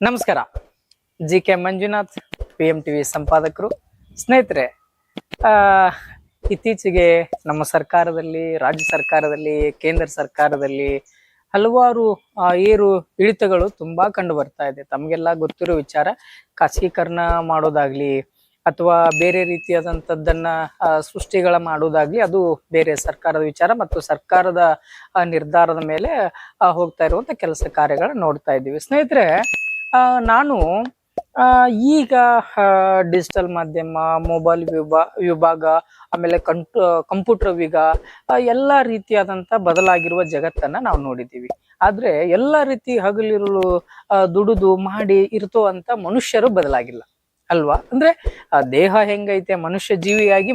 ನಮಸ್ಕಾರ. GK. Manjunath, PMTV ಸಂಪಾದಕರು. ಸ್ನೇಹಿತರೆ, ಆ ಇತ್ತೀಚೆಗೆ ನಮ್ಮ ಸರ್ಕಾರದಲ್ಲಿ, ರಾಜ್ಯ ಸರ್ಕಾರದಲ್ಲಿ, ಕೇಂದ್ರ ಸರ್ಕಾರದಲ್ಲಿ ಹಲವಾರು ಏರು ಇಳಿತಗಳು ತುಂಬಾ ಕಂಡು ಬರ್ತಾ ಇದೆ. ತಮಗೆಲ್ಲ ಗೊತ್ತಿರೋ ವಿಚಾರ. ಖಾಸಗೀಕರಣ ಮಾಡೋದಾಗ್ಲಿ ಅಥವಾ ಬೇರೆ ರೀತಿಯಾದಂಥದ್ದನ್ನ ಸೃಷ್ಟಿಗಳ ಮಾಡೋದಾಗ್ಲಿ ಅದು ಬೇರೆ ಸರ್ಕಾರದ ವಿಚಾರ ಮತ್ತು ಸರ್ಕಾರದ ನಿರ್ಧಾರದ ಮೇಲೆ ಹೋಗ್ತಾ ಇರುವಂತ ಕೆಲಸ ಕಾರ್ಯಗಳನ್ನ ನೋಡ್ತಾ ಇದ್ದೀವಿ. ಸ್ನೇಹಿತರೆ, ನಾನು ಈಗ ಡಿಜಿಟಲ್ ಮಾಧ್ಯಮ, ಮೊಬೈಲ್ ವಿಭಾಗ, ಆಮೇಲೆ ಕಂಪ್ಯೂಟರ್ ಎಲ್ಲ ರೀತಿಯಾದಂತ ಬದಲಾಗಿರುವ ಜಗತ್ತನ್ನ ನಾವು ನೋಡಿದ್ದೀವಿ. ಆದ್ರೆ ಎಲ್ಲ ರೀತಿ ಹಗಲಿರುಳು ದುಡಿದು ಮಾಡಿ ಇರ್ತೋ ಅಂತ ಮನುಷ್ಯರು ಬದಲಾಗಿಲ್ಲ ಅಲ್ವಾ? ಅಂದ್ರೆ ದೇಹ ಹೆಂಗೈತೆ, ಮನುಷ್ಯ ಜೀವಿಯಾಗಿ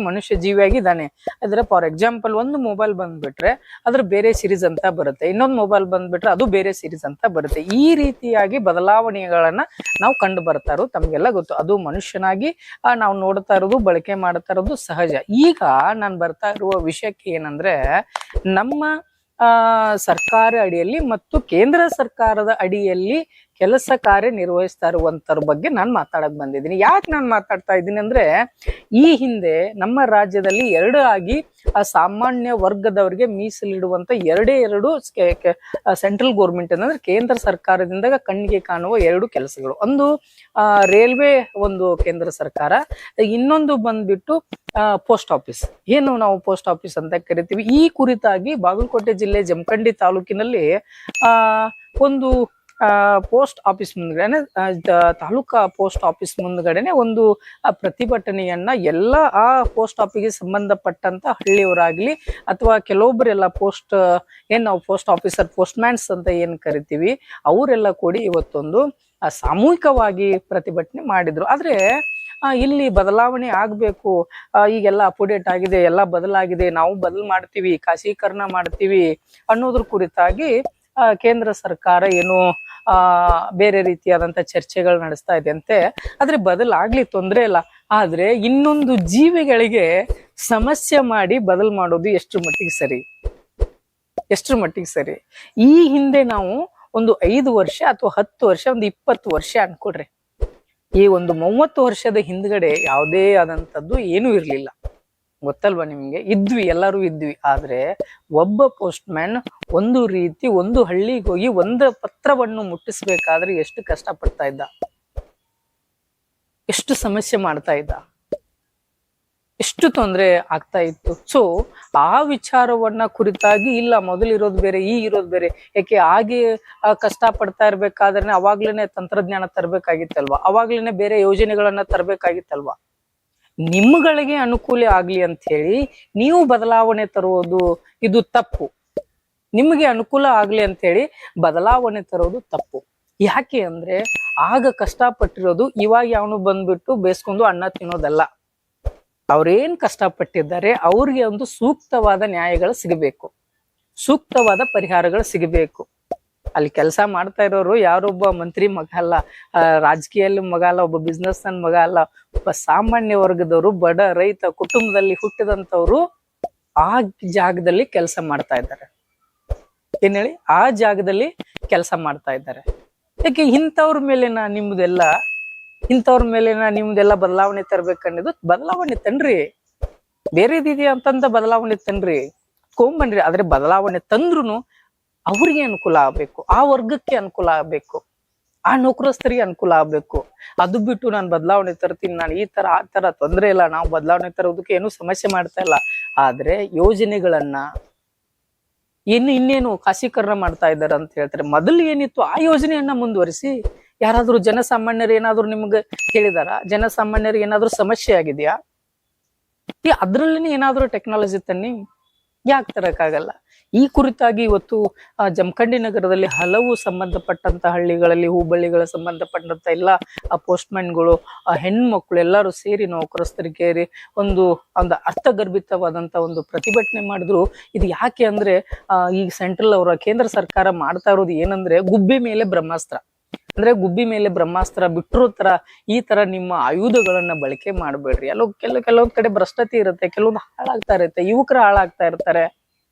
ಇದ್ದಾನೆ. ಆದ್ರೆ ಫಾರ್ ಎಕ್ಸಾಂಪಲ್, ಒಂದು ಮೊಬೈಲ್ ಬಂದ್ಬಿಟ್ರೆ ಅದ್ರ ಬೇರೆ ಸಿರೀಸ್ ಅಂತ ಬರುತ್ತೆ, ಇನ್ನೊಂದು ಮೊಬೈಲ್ ಬಂದ್ಬಿಟ್ರೆ ಅದು ಬೇರೆ ಸಿರೀಸ್ ಅಂತ ಬರುತ್ತೆ. ಈ ರೀತಿಯಾಗಿ ಬದಲಾವಣೆಗಳನ್ನ ನಾವು ಕಂಡು ಬರ್ತಾ ಇರೋದು ತಮ್ಗೆಲ್ಲ ಗೊತ್ತು. ಅದು ಮನುಷ್ಯನಾಗಿ ನಾವು ನೋಡ್ತಾ ಇರೋದು, ಬಳಕೆ ಮಾಡ್ತಾ ಇರೋದು ಸಹಜ. ಈಗ ನಾನು ಬರ್ತಾ ಇರುವ ವಿಷಯಕ್ಕೆ ಏನಂದ್ರೆ, ನಮ್ಮ ಸರ್ಕಾರ ಅಡಿಯಲ್ಲಿ ಮತ್ತು ಕೇಂದ್ರ ಸರ್ಕಾರದ ಅಡಿಯಲ್ಲಿ ಕೆಲಸ ಕಾರ್ಯ ನಿರ್ವಹಿಸ್ತಾ ಇರುವಂತರ ಬಗ್ಗೆ ನಾನು ಮಾತಾಡಕ್ ಬಂದಿದ್ದೀನಿ. ಯಾಕೆ ನಾನು ಮಾತಾಡ್ತಾ ಇದ್ದೀನಿ ಅಂದ್ರೆ, ಈ ಹಿಂದೆ ನಮ್ಮ ರಾಜ್ಯದಲ್ಲಿ ಸಾಮಾನ್ಯ ವರ್ಗದವರಿಗೆ ಮೀಸಲಿಡುವಂತ ಎರಡು ಸೆಂಟ್ರಲ್ ಗೋರ್ಮೆಂಟ್ ಅಂದ್ರೆ ಕೇಂದ್ರ ಸರ್ಕಾರದಿಂದ ಕಣ್ಣಿಗೆ ಕಾಣುವ ಎರಡು ಕೆಲಸಗಳು. ಒಂದು ರೈಲ್ವೆ, ಒಂದು ಕೇಂದ್ರ ಸರ್ಕಾರ, ಇನ್ನೊಂದು ಬಂದ್ಬಿಟ್ಟು ಪೋಸ್ಟ್ ಆಫೀಸ್. ಏನು ನಾವು ಪೋಸ್ಟ್ ಆಫೀಸ್ ಅಂತ ಕರಿತೀವಿ. ಈ ಕುರಿತಾಗಿ ಬಾಗಲಕೋಟೆ ಜಿಲ್ಲೆ ಜಮಖಂಡಿ ತಾಲೂಕಿನಲ್ಲಿ ಒಂದು ಪೋಸ್ಟ್ ಆಫೀಸ್ ಮುಂದ್ಗಡೆನೆ, ತಾಲೂಕಾ ಪೋಸ್ಟ್ ಆಫೀಸ್ ಮುಂದ್ಗಡೆನೆ ಒಂದು ಪ್ರತಿಭಟನೆಯನ್ನ ಎಲ್ಲ ಆ ಪೋಸ್ಟ್ ಆಫೀಸ್ಗೆ ಸಂಬಂಧಪಟ್ಟಂತ ಹಳ್ಳಿಯವರಾಗ್ಲಿ ಅಥವಾ ಕೆಲವೊಬ್ಬರೆಲ್ಲ ನಾವು ಪೋಸ್ಟ್ ಆಫೀಸರ್, ಪೋಸ್ಟ್ ಮ್ಯಾನ್ಸ್ ಅಂತ ಏನ್ ಕರಿತೀವಿ, ಅವರೆಲ್ಲ ಕೂಡಿ ಇವತ್ತೊಂದು ಸಾಮೂಹಿಕವಾಗಿ ಪ್ರತಿಭಟನೆ ಮಾಡಿದ್ರು. ಆದ್ರೆ ಇಲ್ಲಿ ಬದಲಾವಣೆ ಆಗ್ಬೇಕು, ಈಗೆಲ್ಲ ಅಪ್ಡೇಟ್ ಆಗಿದೆ, ಎಲ್ಲ ಬದಲಾಗಿದೆ, ನಾವು ಮಾಡ್ತೀವಿ, ಖಾಸಗೀಕರಣ ಮಾಡ್ತೀವಿ ಅನ್ನೋದ್ರ ಕುರಿತಾಗಿ ಕೇಂದ್ರ ಸರ್ಕಾರ ಏನು ಬೇರೆ ರೀತಿಯಾದಂತ ಚರ್ಚೆಗಳು ನಡೆಸ್ತಾ ಇದೆ ಅಂತೆ. ಆದ್ರೆ ಬದಲಾಗ್ಲಿ, ತೊಂದ್ರೆ ಇಲ್ಲ. ಆದ್ರೆ ಇನ್ನೊಂದು ಜೀವಿಗಳಿಗೆ ಸಮಸ್ಯೆ ಮಾಡಿ ಮಾಡೋದು ಎಷ್ಟ್ರ ಮಟ್ಟಿಗೆ ಸರಿ? ಈ ಹಿಂದೆ ನಾವು ಒಂದು 5 ವರ್ಷ ಅಥವಾ 10 ವರ್ಷ, ಒಂದು 20 ವರ್ಷ ಅನ್ಕೊಡ್ರಿ, ಈ ಒಂದು 30 ವರ್ಷದ ಹಿಂದ್ಗಡೆ ಯಾವುದೇ ಆದಂತದ್ದು ಏನೂ ಇರ್ಲಿಲ್ಲ, ಗೊತ್ತಲ್ವಾ ನಿಮ್ಗೆ? ಎಲ್ಲರೂ ಇದ್ವಿ. ಆದ್ರೆ ಒಬ್ಬ ಪೋಸ್ಟ್ ಮ್ಯಾನ್ ಒಂದು ಹಳ್ಳಿಗೆ ಹೋಗಿ ಒಂದು ಪತ್ರವನ್ನು ಮುಟ್ಟಿಸ್ಬೇಕಾದ್ರೆ ಎಷ್ಟು ಕಷ್ಟ ಪಡ್ತಾ ಇದ್ದ, ಎಷ್ಟು ಸಮಸ್ಯೆ ಮಾಡ್ತಾ ಇದ್ದ, ಎಷ್ಟು ತೊಂದರೆ ಆಗ್ತಾ ಇತ್ತು. ಸೊ ಆ ವಿಚಾರವನ್ನ ಕುರಿತಾಗಿ, ಇಲ್ಲ ಮೊದಲಿರೋದು ಬೇರೆ, ಇರೋದು ಬೇರೆ. ಯಾಕೆ ಹಾಗೆ ಕಷ್ಟ ಪಡ್ತಾ ಇರ್ಬೇಕಾದ್ರೆ ಅವಾಗ್ಲೇನೆ ತಂತ್ರಜ್ಞಾನ ತರಬೇಕಾಗಿತ್ತಲ್ವಾ, ಅವಾಗ್ಲೇನೆ ಬೇರೆ ಯೋಜನೆಗಳನ್ನ ತರಬೇಕಾಗಿತ್ತಲ್ವಾ. ನಿಮ್ಮಗಳಿಗೆ ಅನುಕೂಲ ಆಗ್ಲಿ ಅಂತ ಹೇಳಿ ನೀವು ಬದಲಾವಣೆ ತರುವುದು ಇದು ತಪ್ಪು. ನಿಮಗೆ ಅನುಕೂಲ ಆಗ್ಲಿ ಅಂತ ಹೇಳಿ ಬದಲಾವಣೆ ತರೋದು ತಪ್ಪು. ಯಾಕೆ ಅಂದ್ರೆ, ಆಗ ಕಷ್ಟಪಟ್ಟಿರೋದು ಇವಾಗ ಯಾವನು ಬಂದ್ಬಿಟ್ಟು ಬೇಸ್ಕೊಂಡು ಅನ್ನ ತಿನ್ನೋದಲ್ಲ. ಅವ್ರೇನ್ ಕಷ್ಟಪಟ್ಟಿದ್ದಾರೆ ಅವ್ರಿಗೆ ಒಂದು ಸೂಕ್ತವಾದ ನ್ಯಾಯಗಳು ಸಿಗಬೇಕು, ಸೂಕ್ತವಾದ ಪರಿಹಾರಗಳು ಸಿಗಬೇಕು. ಅಲ್ಲಿ ಕೆಲಸ ಮಾಡ್ತಾ ಇರೋರು ಯಾರೊಬ್ಬ ಮಂತ್ರಿ ಮಗ ಅಲ್ಲ, ರಾಜಕೀಯಲ್ಲಿ ಮಗ ಅಲ್ಲ, ಒಬ್ಬ ಬಿಸ್ನೆಸ್ ಮನ್ ಮಗ ಅಲ್ಲ, ಒಬ್ಬ ಸಾಮಾನ್ಯ ವರ್ಗದವರು, ಬಡ ರೈತ ಕುಟುಂಬದಲ್ಲಿ ಹುಟ್ಟಿದಂತವ್ರು ಆ ಜಾಗದಲ್ಲಿ ಕೆಲಸ ಮಾಡ್ತಾ ಇದ್ದಾರೆ. ಏನ್ ಹೇಳಿ, ಆ ಜಾಗದಲ್ಲಿ ಕೆಲಸ ಮಾಡ್ತಾ ಇದ್ದಾರೆ. ಯಾಕೆ ಇಂಥವ್ರ ಮೇಲೆನ ನಿಮ್ದೆಲ್ಲ ಬದಲಾವಣೆ ತರ್ಬೇಕನ್ನೋದು? ಬದಲಾವಣೆ ತನ್ರಿ, ಬೇರೆ ಅಂತಂದ ಬದಲಾವಣೆ ತನ್ರಿ, ಕೊಂಬನ್ರಿ. ಆದ್ರೆ ಬದಲಾವಣೆ ತಂದ್ರುನು ಅವ್ರಿಗೆ ಅನುಕೂಲ ಆಗ್ಬೇಕು, ಆ ವರ್ಗಕ್ಕೆ ಅನುಕೂಲ ಆಗ್ಬೇಕು, ಆ ನೌಕರಸ್ಥರಿಗೆ ಅನುಕೂಲ ಆಗ್ಬೇಕು. ಅದು ಬಿಟ್ಟು ನಾನು ಬದಲಾವಣೆ ತರ್ತೀನಿ, ನಾನು ಈ ತರ ಆ ತರ, ತೊಂದ್ರೆ ಇಲ್ಲ, ನಾವು ಬದಲಾವಣೆ ತರೋದಕ್ಕೆ ಏನು ಸಮಸ್ಯೆ ಮಾಡ್ತಾ ಇಲ್ಲ. ಆದ್ರೆ ಯೋಜನೆಗಳನ್ನ ಇನ್ನೇನು ಖಾಸಗೀಕರಣ ಮಾಡ್ತಾ ಇದ್ದಾರೆ ಅಂತ ಹೇಳ್ತಾರೆ. ಮೊದಲು ಏನಿತ್ತು ಆ ಯೋಜನೆಯನ್ನ ಮುಂದುವರಿಸಿ. ಯಾರಾದ್ರೂ ಜನಸಾಮಾನ್ಯರು ಏನಾದ್ರು ನಿಮ್ಗೆ ಹೇಳಿದಾರ? ಜನಸಾಮಾನ್ಯರಿಗೆ ಏನಾದ್ರು ಸಮಸ್ಯೆ ಆಗಿದೆಯಾ? ಅದ್ರಲ್ಲಿನೇ ಏನಾದ್ರು ಟೆಕ್ನಾಲಜಿ ತನ್ನಿ, ಯಾಕೆ ತರಕ್ಕಾಗಲ್ಲ? ಈ ಕುರಿತಾಗಿ ಇವತ್ತು ಜಮಖಂಡಿ ನಗರದಲ್ಲಿ ಹಲವು ಸಂಬಂಧಪಟ್ಟಂತ ಹಳ್ಳಿಗಳಲ್ಲಿ, ಹೋಬಳಿಗಳ ಸಂಬಂಧಪಟ್ಟಂತ ಎಲ್ಲ ಪೋಸ್ಟ್ ಮ್ಯಾನ್ಗಳು, ಹೆಣ್ಮಕ್ಳು ಎಲ್ಲರೂ ಸೇರಿ ನೌಕರಸ್ಥರಿಗೆ ಒಂದು ಅರ್ಥಗರ್ಭಿತವಾದಂತ ಒಂದು ಪ್ರತಿಭಟನೆ ಮಾಡಿದ್ರು. ಇದು ಯಾಕೆ ಅಂದ್ರೆ, ಈ ಸೆಂಟ್ರಲ್ ಅವರ ಕೇಂದ್ರ ಸರ್ಕಾರ ಮಾಡ್ತಾ ಇರೋದು ಏನಂದ್ರೆ, ಗುಬ್ಬಿ ಮೇಲೆ ಬ್ರಹ್ಮಾಸ್ತ್ರ. ಅಂದ್ರೆ ಗುಬ್ಬಿ ಮೇಲೆ ಬ್ರಹ್ಮಾಸ್ತ್ರ ಬಿಟ್ಟಿರೋ ತರ ಈ ತರ ನಿಮ್ಮ ಆಯುಧಗಳನ್ನ ಬಳಕೆ ಮಾಡ್ಬೇಡ್ರಿ. ಕೆಲವೊಂದ್ ಕಡೆ ಭ್ರಷ್ಟತೆ ಇರುತ್ತೆ, ಕೆಲವೊಂದು ಹಾಳಾಗ್ತಾ ಇರುತ್ತೆ, ಯುವಕರು ಹಾಳಾಗ್ತಾ ಇರ್ತಾರೆ,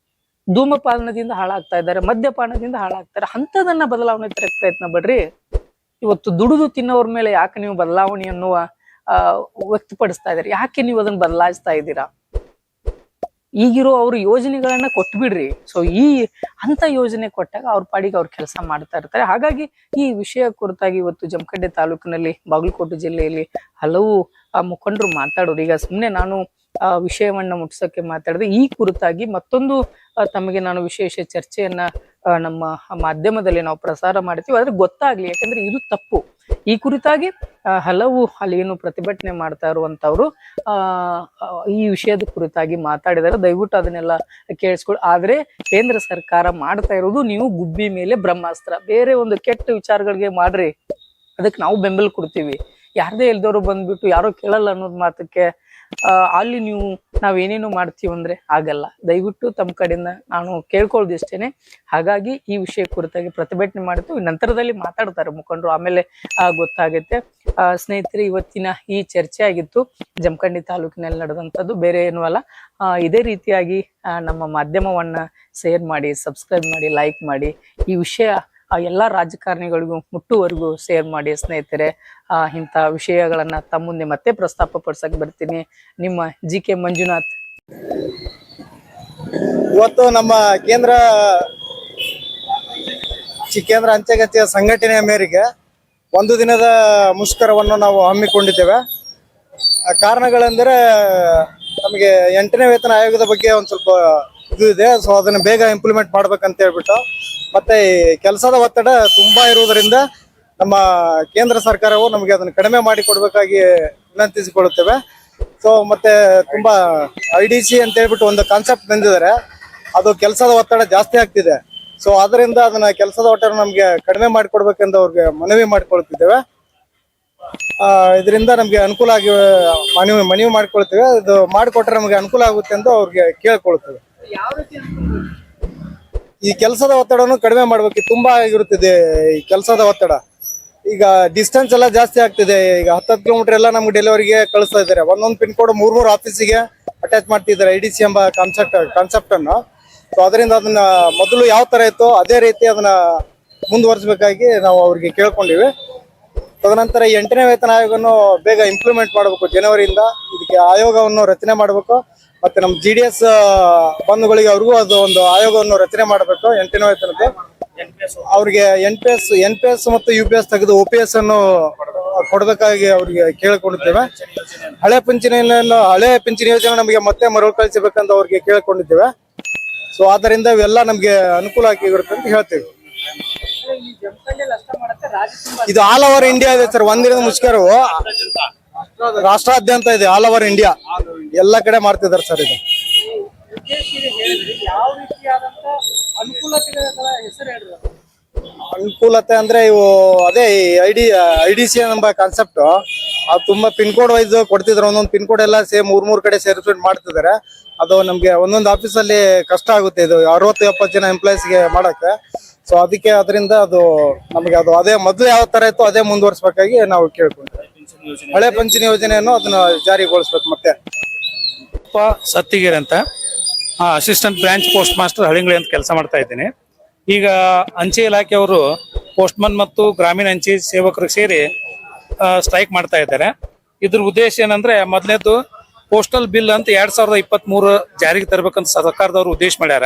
ಧೂಮಪಾನದಿಂದ ಹಾಳಾಗ್ತಾ ಇದ್ದಾರೆ, ಮದ್ಯಪಾನದಿಂದ ಹಾಳಾಗ್ತಾರೆ. ಅಂತದನ್ನ ಬದಲಾವಣೆ ತರಕ್ ಪ್ರಯತ್ನ ಪಡ್ರಿ. ಇವತ್ತು ದುಡಿದು ತಿನ್ನೋರ ಮೇಲೆ ಯಾಕೆ ನೀವು ಬದಲಾವಣೆ ಅನ್ನುವ ವ್ಯಕ್ತಪಡಿಸ್ತಾ ಇದ್ದೀರಿ? ಯಾಕೆ ನೀವು ಅದನ್ನ ಬದಲಾಯಿಸ್ತಾ ಇದ್ದೀರಾ? ಈಗಿರೋ ಅವ್ರ ಯೋಜನೆಗಳನ್ನ ಕೊಟ್ಬಿಡ್ರಿ. ಸೊ ಅಂತ ಯೋಜನೆ ಕೊಟ್ಟಾಗ ಅವ್ರ ಪಾಡಿಗೆ ಅವ್ರ ಕೆಲಸ ಮಾಡ್ತಾ ಇರ್ತಾರೆ. ಹಾಗಾಗಿ ಈ ವಿಷಯ ಕುರಿತಾಗಿ ಇವತ್ತು ಜಮಖಂಡಿ ತಾಲೂಕಿನಲ್ಲಿ, ಬಾಗಲಕೋಟೆ ಜಿಲ್ಲೆಯಲ್ಲಿ ಹಲವು ಮುಖಂಡರು ಮಾತಾಡೋರು. ಈಗ ಸುಮ್ಮನೆ ನಾನು ವಿಷಯವನ್ನ ಮುಟ್ಸೋಕೆ ಮಾತಾಡಿದೆ. ಈ ಕುರಿತಾಗಿ ಮತ್ತೊಂದು ತಮಗೆ ನಾನು ವಿಶೇಷ ಚರ್ಚೆಯನ್ನ ನಮ್ಮ ಮಾಧ್ಯಮದಲ್ಲಿ ನಾವು ಪ್ರಸಾರ ಮಾಡ್ತೀವಿ. ಆದ್ರೆ ಗೊತ್ತಾಗ್ಲಿ, ಯಾಕಂದ್ರೆ ಇದು ತಪ್ಪು. ಈ ಕುರಿತಾಗಿ ಹಲವು ಅಲ್ಲಿ ಏನು ಪ್ರತಿಭಟನೆ ಮಾಡ್ತಾ ಇರುವಂತವ್ರು ಈ ವಿಷಯದ ಕುರಿತಾಗಿ ಮಾತಾಡಿದಾರೆ. ದಯವಿಟ್ಟು ಅದನ್ನೆಲ್ಲ ಕೇಳಿಸ್ಕೊಳ್ಳಿ. ಆದ್ರೆ ಕೇಂದ್ರ ಸರ್ಕಾರ ಮಾಡ್ತಾ ಇರೋದು ನೀವು ಗುಬ್ಬಿ ಮೇಲೆ ಬ್ರಹ್ಮಾಸ್ತ್ರ. ಬೇರೆ ಒಂದು ಕೆಟ್ಟ ವಿಚಾರಗಳಿಗೆ ಮಾಡ್ರಿ, ಅದಕ್ಕೆ ನಾವು ಬೆಂಬಲ ಕೊಡ್ತೀವಿ. ಯಾರದೇ ಇಲ್ದವ್ರು ಬಂದ್ಬಿಟ್ಟು ಯಾರೋ ಕೇಳಲ್ಲ ಅನ್ನೋದ್ ಮಾತಕ್ಕೆ ಅಲ್ಲಿ ನೀವು ನಾವೇನೇನು ಮಾಡ್ತೀವಿ ಅಂದ್ರೆ ಆಗಲ್ಲ. ದಯವಿಟ್ಟು ತಮ್ಮ ಕಡೆಯಿಂದ ನಾನು ಕೇಳ್ಕೊಳ್ಳೋದಿಷ್ಟೇನೆ. ಹಾಗಾಗಿ ಈ ವಿಷಯ ಕುರಿತಾಗಿ ಪ್ರತಿಭಟನೆ ಮಾಡ್ತೀವಿ, ನಂತರದಲ್ಲಿ ಮಾತಾಡ್ತಾರೆ ಮುಖಂಡರು, ಆಮೇಲೆ ಗೊತ್ತಾಗುತ್ತೆ. ಸ್ನೇಹಿತರೆ, ಇವತ್ತಿನ ಈ ಚರ್ಚೆ ಆಗಿತ್ತು ಜಮಖಂಡಿ ತಾಲೂಕಿನಲ್ಲಿ ನಡೆದಂಥದ್ದು, ಬೇರೆ ಏನೂ ಅಲ್ಲ. ಇದೇ ರೀತಿಯಾಗಿ ನಮ್ಮ ಮಾಧ್ಯಮವನ್ನ ಶೇರ್ ಮಾಡಿ, ಸಬ್ಸ್ಕ್ರೈಬ್ ಮಾಡಿ, ಲೈಕ್ ಮಾಡಿ. ಈ ವಿಷಯ ಎಲ್ಲಾ ರಾಜಕಾರಣಿಗಳಿಗೂ ಮುಟ್ಟುವರೆಗೂ ಶೇರ್ ಮಾಡಿ ಸ್ನೇಹಿತರೆ. ಇಂಥ ವಿಷಯಗಳನ್ನ ತಮ್ಮ ಮುಂದೆ ಮತ್ತೆ ಪ್ರಸ್ತಾಪ ಪಡಿಸಕ್ ಬರ್ತೀನಿ. ನಿಮ್ಮ ಜಿ ಕೆ ಮಂಜುನಾಥ್. ಇವತ್ತು ನಮ್ಮ ಕೇಂದ್ರ ಅಂಚೆಕಚೇರಿಯ ಸಂಘಟನೆಯ ಮೇರೆಗೆ ಒಂದು ದಿನದ ಮುಷ್ಕರವನ್ನು ನಾವು ಹಮ್ಮಿಕೊಂಡಿದ್ದೇವೆ. ಕಾರಣಗಳೆಂದರೆ ನಮಗೆ 8ನೇ ವೇತನ ಆಯೋಗದ ಬಗ್ಗೆ ಒಂದು ಸ್ವಲ್ಪ ಇದು ಇದೆ. ಸೊ ಅದನ್ನ ಬೇಗ ಇಂಪ್ಲಿಮೆಂಟ್ ಮಾಡ್ಬೇಕಂತ ಹೇಳ್ಬಿಟ್ಟು, ಮತ್ತೆ ಕೆಲಸದ ಒತ್ತಡ ತುಂಬಾ ಇರುವುದರಿಂದ ನಮ್ಮ ಕೇಂದ್ರ ಸರ್ಕಾರವು ನಮಗೆ ಅದನ್ನು ಕಡಿಮೆ ಮಾಡಿ ಕೊಡ್ಬೇಕಾಗಿ ವಿನಂತಿಸಿಕೊಳ್ಳುತ್ತೇವೆ. ಸೊ ಮತ್ತೆ ತುಂಬಾ IDC ಅಂತ ಹೇಳ್ಬಿಟ್ಟು ಒಂದು ಕಾನ್ಸೆಪ್ಟ್ ತಂದಿದ್ದಾರೆ, ಅದು ಕೆಲಸದ ಒತ್ತಡ ಜಾಸ್ತಿ ಆಗ್ತಿದೆ. ಸೊ ಅದರಿಂದ ಅದನ್ನ ಕೆಲಸದ ಒತ್ತಡ ನಮ್ಗೆ ಕಡಿಮೆ ಮಾಡಿಕೊಡ್ಬೇಕೆಂದು ಅವ್ರಿಗೆ ಮನವಿ ಮಾಡಿಕೊಳ್ತಿದ್ದೇವೆ. ಇದರಿಂದ ನಮ್ಗೆ ಅನುಕೂಲ ಆಗಿ ಮನವಿ ಮಾಡಿಕೊಳ್ತೇವೆ. ಇದು ಮಾಡಿಕೊಟ್ರೆ ನಮಗೆ ಅನುಕೂಲ ಆಗುತ್ತೆ ಎಂದು ಅವ್ರಿಗೆ ಕೇಳ್ಕೊಳ್ತೇವೆ. ಈ ಕೆಲಸದ ಒತ್ತಡವನ್ನು ಕಡಿಮೆ ಮಾಡ್ಬೇಕು. ತುಂಬಾ ಆಗಿರುತ್ತಿದೆ ಈ ಕೆಲಸದ ಒತ್ತಡ. ಈಗ ಡಿಸ್ಟೆನ್ಸ್ ಎಲ್ಲ ಜಾಸ್ತಿ ಆಗ್ತಿದೆ. ಈಗ 10 ಕಿಲೋಮೀಟರ್ ಎಲ್ಲ ನಮ್ಗೆ ಡೆಲಿವರಿಗೆ ಕಳಿಸ್ತಾ ಇದ್ದಾರೆ. ಒಂದೊಂದು ಪಿನ್ ಕೋಡ್ 3 ಆಫೀಸಿಗೆ ಅಟ್ಯಾಚ್ ಮಾಡ್ತಿದ್ದಾರೆ IDC ಎಂಬ ಕಾನ್ಸೆಪ್ಟ್ ಅನ್ನು. ಸೊ ಅದರಿಂದ ಅದನ್ನ ಮೊದಲು ಯಾವ ತರ ಇತ್ತು ಅದೇ ರೀತಿ ಅದನ್ನ ಮುಂದುವರಿಸಬೇಕಾಗಿ ನಾವು ಅವ್ರಿಗೆ ಕೇಳ್ಕೊಂಡಿವಿ. ತದನಂತರ 8ನೇ ವೇತನ ಆಯೋಗವನ್ನು ಬೇಗ ಇಂಪ್ಲಿಮೆಂಟ್ ಮಾಡಬೇಕು. ಜನವರಿಯಿಂದ ಇದಕ್ಕೆ ಆಯೋಗವನ್ನು ರಚನೆ ಮಾಡಬೇಕು. ಮತ್ತೆ ನಮ್ಮ GDS ಬಂಧುಗಳಿಗೆ ಅವ್ರಿಗೂ ಅದು ಒಂದು ಆಯೋಗವನ್ನು ರಚನೆ ಮಾಡಬೇಕು 8ನೇ ವೇತನಕ್ಕೆ. ಅವ್ರಿಗೆ NPS ಮತ್ತು UPS ತೆಗೆದು OPS ಅನ್ನು ಕೊಡಬೇಕಾಗಿ ಅವ್ರಿಗೆ ಕೇಳಿಕೊಂಡಿದ್ದೇವೆ. ಹಳೆ ಪಿಂಚಣಿ ಯೋಜನೆ ನಮಗೆ ಮತ್ತೆ ಮರುಕಳಿಸಬೇಕಂತ ಅವ್ರಿಗೆ ಕೇಳಿಕೊಂಡಿದ್ದೇವೆ. ಸೊ ಆದ್ದರಿಂದ ಇವೆಲ್ಲ ನಮ್ಗೆ ಅನುಕೂಲ ಆಗಿರುತ್ತೆ ಅಂತ ಹೇಳ್ತೇವೆ. ಇದು ಆಲ್ ಓವರ್ ಇಂಡಿಯಾ ಇದೆ ಸರ್. ಒಂದಿನದ ಮುಷ್ಕರವು ರಾಷ್ಟ್ರಾದ್ಯಂತ ಇದೆ, ಆಲ್ ಓವರ್ ಇಂಡಿಯಾ ಎಲ್ಲ ಕಡೆ ಮಾಡ್ತಿದ್ದಾರೆ ಸರ್. ಇದು ಅನುಕೂಲತೆ ಅಂದ್ರೆ ಇವು ಅದೇ IDC ಎಂಬ ಕಾನ್ಸೆಪ್ಟ್. ಅದು ತುಂಬಾ ಪಿನ್ ಕೋಡ್ ವೈಸ್ ಕೊಡ್ತಿದ್ರು. ಒಂದೊಂದು ಪಿನ್ ಕೋಡ್ ಎಲ್ಲ ಸೇಮ್ 3 ಕಡೆ ಸೇರಿಸ್ಬಿಟ್ಟು ಮಾಡ್ತಿದ್ದಾರೆ. ಅದು ನಮ್ಗೆ ಒಂದೊಂದು ಆಫೀಸಲ್ಲಿ ಕಷ್ಟ ಆಗುತ್ತೆ. ಇದು 60-70 ಜನ ಎಂಪ್ಲಾಯೀಸ್ಗೆ ಮಾಡಕ್ಕೆ. ಸೊ ಅದಕ್ಕೆ ಅದರಿಂದ ಅದು ನಮಗೆ ಅದು ಅದೇ ಮೊದಲು ಯಾವ ತರ ಇತ್ತು ಅದೇ ಮುಂದುವರಿಸಬೇಕಾಗಿ ನಾವು ಕೇಳ್ಕೊಂಡ್ವಿ. ಹಳೆ ಪಿಂಚಣಿ ಯೋಜನೆಯನ್ನು ಅದನ್ನ ಜಾರಿಗೊಳಿಸ್ಬೇಕು. ಮತ್ತೆ ಸತ್ತಿಗೆರೆ ಅಂತ ಅಸಿಸ್ಟೆಂಟ್ ಬ್ರಾಂಚ್ ಪೋಸ್ಟ್ ಮಾಸ್ಟರ್ ಹಳಿಂಗಳಿ ಅಂತ ಕೆಲಸ ಮಾಡ್ತಾ ಇದ್ದೀನಿ. ಈಗ ಅಂಚೆ ಇಲಾಖೆಯವರು ಪೋಸ್ಟ್ಮನ್ ಮತ್ತು ಗ್ರಾಮೀಣ ಅಂಚೆ ಸೇವಕರಿಗೆ ಸೇರಿ ಸ್ಟ್ರೈಕ್ ಮಾಡ್ತಾ ಇದ್ದಾರೆ. ಇದ್ರ ಉದ್ದೇಶ ಏನಂದ್ರೆ, ಮೊದಲನೇದು ಪೋಸ್ಟಲ್ ಬಿಲ್ ಅಂತ 2023 ಜಾರಿಗೆ ತರಬೇಕಂತ ಸರ್ಕಾರದವರು ಉದ್ದೇಶ ಮಾಡ್ಯಾರ.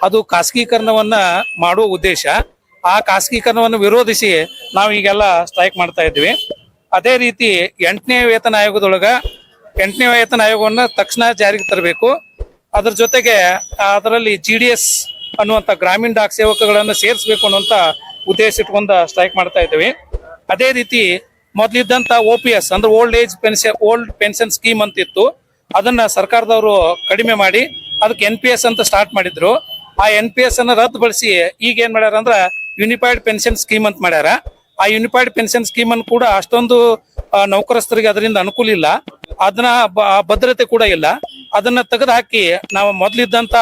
ಅದು ಖಾಸಗೀಕರಣವನ್ನ ಮಾಡುವ ಉದ್ದೇಶ. ಆ ಖಾಸಗೀಕರಣವನ್ನು ವಿರೋಧಿಸಿ ನಾವು ಈಗೆಲ್ಲ ಸ್ಟ್ರೈಕ್ ಮಾಡ್ತಾ ಇದ್ವಿ. ಅದೇ ರೀತಿ 8ನೇ ವೇತನ ಆಯೋಗದೊಳಗ 8ನೇ ವೇತನ ಆಯೋಗವನ್ನ ತಕ್ಷಣ ಜಾರಿಗೆ ತರಬೇಕು. ಅದ್ರ ಜೊತೆಗೆ ಅದರಲ್ಲಿ GDS ಅನ್ನುವಂತ ಗ್ರಾಮೀಣ ಡಾಕ್ ಸೇವಕಗಳನ್ನು ಸೇರಿಸಬೇಕು ಅನ್ನುವಂತ ಉದ್ದೇಶ ಇಟ್ಕೊಂಡು ಸ್ಟ್ರೈಕ್ ಮಾಡ್ತಾ ಇದ್ದೀವಿ. ಅದೇ ರೀತಿ ಮೊದಲಿದ್ದಂತ OPS ಅಂದ್ರೆ ಓಲ್ಡ್ ಪೆನ್ಷನ್ ಸ್ಕೀಮ್ ಅಂತ ಇತ್ತು. ಅದನ್ನ ಸರ್ಕಾರದವರು ಕಡಿಮೆ ಮಾಡಿ ಅದಕ್ಕೆ NPS ಅಂತ ಸ್ಟಾರ್ಟ್ ಮಾಡಿದ್ರು. ಆ NPS ಅನ್ನ ರದ್ದುಪಡಿಸಿ ಈಗ ಏನ್ ಮಾಡ್ಯಾರ ಅಂದ್ರ ಯೂನಿಫೈಡ್ ಪೆನ್ಷನ್ ಸ್ಕೀಮ್ ಅಂತ ಮಾಡ್ಯಾರ. ಆ ಯೂನಿಫೈಡ್ ಪೆನ್ಷನ್ ಸ್ಕೀಮ್ ಅನ್ನು ಕೂಡ ಅಷ್ಟೊಂದು ನೌಕರಸ್ಥರಿಗೆ ಅದರಿಂದ ಅನುಕೂಲ ಇಲ್ಲ, ಅದನ್ನ ಭದ್ರತೆ ಕೂಡ ಇಲ್ಲ. ಅದನ್ನ ತೆಗೆದು ಹಾಕಿ ನಾವು ಮೊದಲಿದ್ದಂತ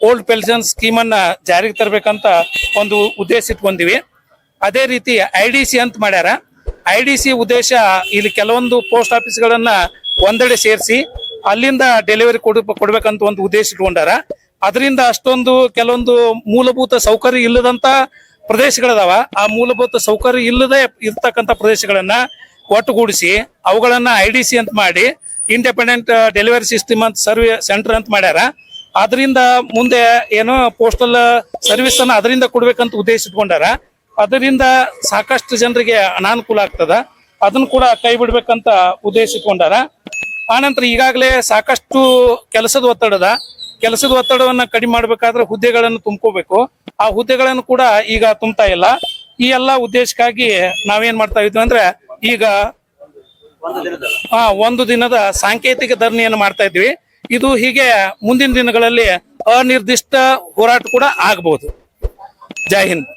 ಓಲ್ಡ್ ಪೆನ್ಷನ್ ಸ್ಕೀಮ್ ಅನ್ನ ಜಾರಿಗೆ ತರಬೇಕಂತ ಒಂದು ಉದ್ದೇಶ ಇಟ್ಕೊಂಡಿವಿ. ಅದೇ ರೀತಿ IDC ಅಂತ ಮಾಡ್ಯಾರ. IDC ಉದ್ದೇಶ ಇಲ್ಲಿ ಕೆಲವೊಂದು ಪೋಸ್ಟ್ ಆಫೀಸ್ಗಳನ್ನ ಒಂದೆಡೆ ಸೇರಿಸಿ ಅಲ್ಲಿಂದ ಡೆಲಿವರಿ ಕೊಡ್ಬೇಕಂತ ಒಂದು ಉದ್ದೇಶ ಇಟ್ಕೊಂಡಾರ. ಅದರಿಂದ ಅಷ್ಟೊಂದು ಕೆಲವೊಂದು ಮೂಲಭೂತ ಸೌಕರ್ಯ ಇಲ್ಲದಂತ ಪ್ರದೇಶಗಳದಾವ, ಆ ಮೂಲಭೂತ ಸೌಕರ್ಯ ಇಲ್ಲದೆ ಇರ್ತಕ್ಕಂಥ ಪ್ರದೇಶಗಳನ್ನ ಒಟ್ಟುಗೂಡಿಸಿ ಅವುಗಳನ್ನ IDC ಅಂತ ಮಾಡಿ ಇಂಡಿಪೆಂಡೆಂಟ್ ಡೆಲಿವರಿ ಸಿಸ್ಟಮ್ ಅಂತ ಸರ್ವೆ ಸೆಂಟರ್ ಅಂತ ಮಾಡ್ಯಾರ. ಅದರಿಂದ ಮುಂದೆ ಏನೋ ಪೋಸ್ಟಲ್ ಸರ್ವಿಸ್ ಅನ್ನ ಅದರಿಂದ ಕೊಡ್ಬೇಕಂತ ಉದ್ದೇಶ ಇಟ್ಕೊಂಡಾರ. ಅದರಿಂದ ಸಾಕಷ್ಟು ಜನರಿಗೆ ಅನಾನುಕೂಲ ಆಗ್ತದ, ಅದನ್ನ ಕೂಡ ಕೈ ಬಿಡ್ಬೇಕಂತ ಉದ್ದೇಶ ಇಟ್ಕೊಂಡಾರ. ಆನಂತರ ಈಗಾಗಲೇ ಸಾಕಷ್ಟು ಕೆಲಸದ ಒತ್ತಡವನ್ನ ಕಡಿಮೆ ಮಾಡ್ಬೇಕಾದ್ರೆ ಹುದ್ದೆಗಳನ್ನು ತುಂಬ್ಕೋಬೇಕು. ಆ ಹುದ್ದೆಗಳನ್ನು ಕೂಡ ಈಗ ತುಂಬ್ತಾ ಇಲ್ಲ. ಈ ಎಲ್ಲಾ ಉದ್ದೇಶಕ್ಕಾಗಿ ನಾವೇನ್ ಮಾಡ್ತಾ ಇದ್ವಿ ಅಂದ್ರೆ ಈಗ ಒಂದು ದಿನದ ಸಾಂಕೇತಿಕ ಧರಣಿಯನ್ನು ಮಾಡ್ತಾ ಇದ್ವಿ. ಇದು ಹೀಗೆ ಮುಂದಿನ ದಿನಗಳಲ್ಲಿ ಅನಿರ್ದಿಷ್ಟ ಹೋರಾಟ ಕೂಡ ಆಗಬಹುದು. ಜೈ ಹಿಂದ್.